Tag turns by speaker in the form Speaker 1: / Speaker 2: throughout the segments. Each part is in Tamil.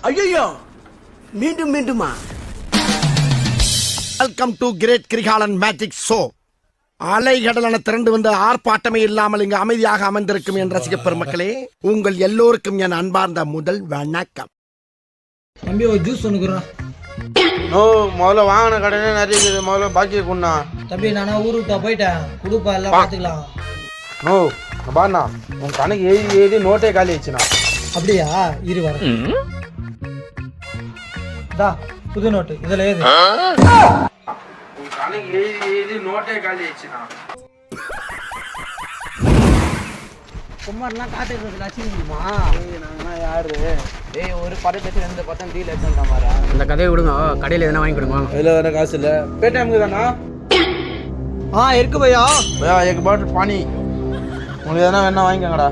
Speaker 1: ஐயோ மீண்டும் மீண்டுமா?
Speaker 2: Welcome to great Kirikalan magic show. அலைகடலான திரண்டு வந்து ஆர்ப்பாட்டமே இல்லாமல் இங்கு அமைதியாக அமர்ந்திருக்கும் என் ரசிக பெருமக்களே, உங்கள் எல்லோருக்கும் என் அன்பார்ந்த முதல் வணக்கம்.
Speaker 3: தம்பி ஒரு ஜூஸ் ஒன்றுக்குறோம்.
Speaker 4: ஓ முதல்ல வாங்கின கடையே நிறைய இருக்குது, முதல்ல பாக்கிய கொண்டா.
Speaker 3: தம்பி நானா ஊரு விட்டா போயிட்டேன், கொடுப்பா எல்லாம் பார்த்துக்கலாம்.
Speaker 4: ஓ பாண்ணா உன் கணக்கு எழுதி எழுதி நோட்டே காலி ஆயிடுச்சுண்ணா.
Speaker 3: அப்படியா? இரு வர புது நோட்டு இதுல ஏது?
Speaker 4: உன் கணக்கு எழுதி எழுதி நோட்டே காலி ஆயிடுச்சுண்ணா.
Speaker 3: குமார்லாம் காட்டுறது லட்சியமா?
Speaker 4: நாங்கண்ணா யாரு? ஏய் ஒரு படத்தை ரெண்டு பட்டம் டீல் எடுத்துட்டா மாறா.
Speaker 5: அந்த கதையை விடுங்க, கடையில் எதனா வாங்கி கொடுங்க.
Speaker 4: அதில் வேற காசு இல்லை. பேடிஎம்க்கு தானா?
Speaker 3: இருக்கு பையா.
Speaker 4: பையா एक பாட்டில் பானி உங்களுக்கு எதனா வேணா வாங்கிக்கோங்கடா.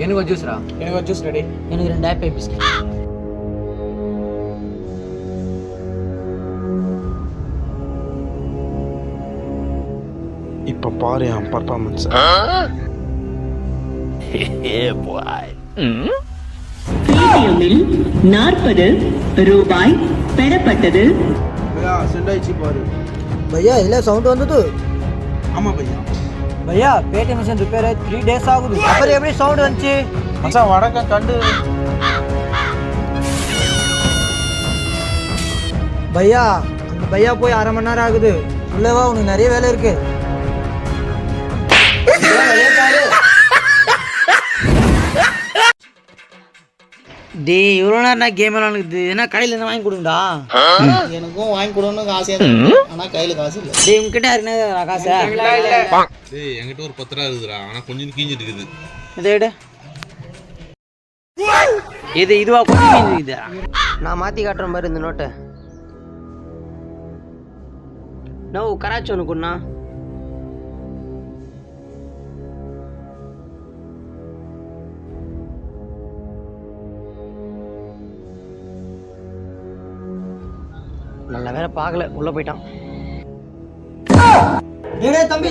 Speaker 5: எனக்கு ஒரு ஜூஸ்ரா.
Speaker 4: எனக்கு ஒரு ஜூஸ் ரெடி.
Speaker 3: எனக்கு 2 ஆப்பிள் பிஸ்கட்.
Speaker 4: இப்போ பாரு என் பர்ஃபார்மன்ஸ்.
Speaker 6: பேடிஎம்மில் 40 ரூபாய் பெறப்பட்டது.
Speaker 4: பையா சென்ட் ஆயிடுச்சு பாரு.
Speaker 3: பையா இல்ல சவுண்ட் வந்தது.
Speaker 4: ஆமா பையா.
Speaker 3: பையா பேடிஎம் மிஷின் ரிப்பேர் 3 டேஸ் ஆகுது. அப்புறம் எப்படி சவுண்ட் வந்துச்சு?
Speaker 4: மச்சான் வடக்க கண்டு.
Speaker 3: பையா அந்த பையா போய் 1/2 மணி நேரம் ஆகுது. உள்ளவா உனக்கு நிறைய வேலை இருக்கு. டேய் இவ்வளோ நேரம் நான் கேம் விளாண்டுக்குது. ஏன்னா கடையில் இருந்து வாங்கி கொடுங்கடா.
Speaker 7: எனக்கும் வாங்கி கொடுன்னு ஆசையா இருக்கு, ஆனா கையில காசு இல்ல.
Speaker 3: டேய் உங்ககிட்ட யாருன்னா காசு?
Speaker 8: டேய் என்கிட்ட ஒரு 10 ரூபா இருக்குதுடா, ஆனா கொஞ்சம் கீஞ்சிட்டு இருக்குது.
Speaker 3: இதை விட இதுவா கொஞ்சம் கீஞ்சிக்குது. நான் மாற்றி காட்டுற மாதிரி இந்த நோட்டை. நோ கராச்சி ஒன்று கொண்டா. நல்ல வேற பார்க்கல, உள்ள போயிட்டான். தம்பி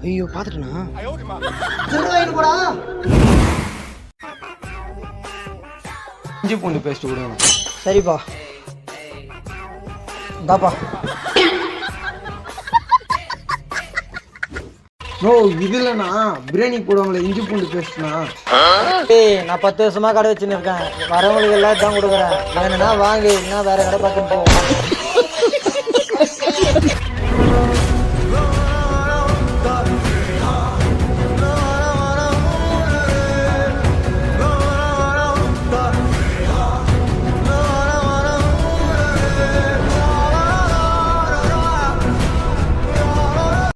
Speaker 3: ஐயோ பாத்துட்டா.
Speaker 4: இஞ்சி பூண்டு பேஸ்ட் கொடுங்க.
Speaker 3: சரிப்பா தாப்பா.
Speaker 4: நோ இது இல்லைண்ணா, பிரியாணி போடுவாங்களே இஞ்சி பூண்டு பேஸ்ட்னா.
Speaker 3: ஏய் நான் 10 வருஷமா கடை வச்சுன்னு இருக்கேன். வரவங்களுக்கு எல்லாம் தான் கொடுக்குறேன். வேணும்னா வாங்கு, இல்லைன்னா வேற கடை பார்த்து போ.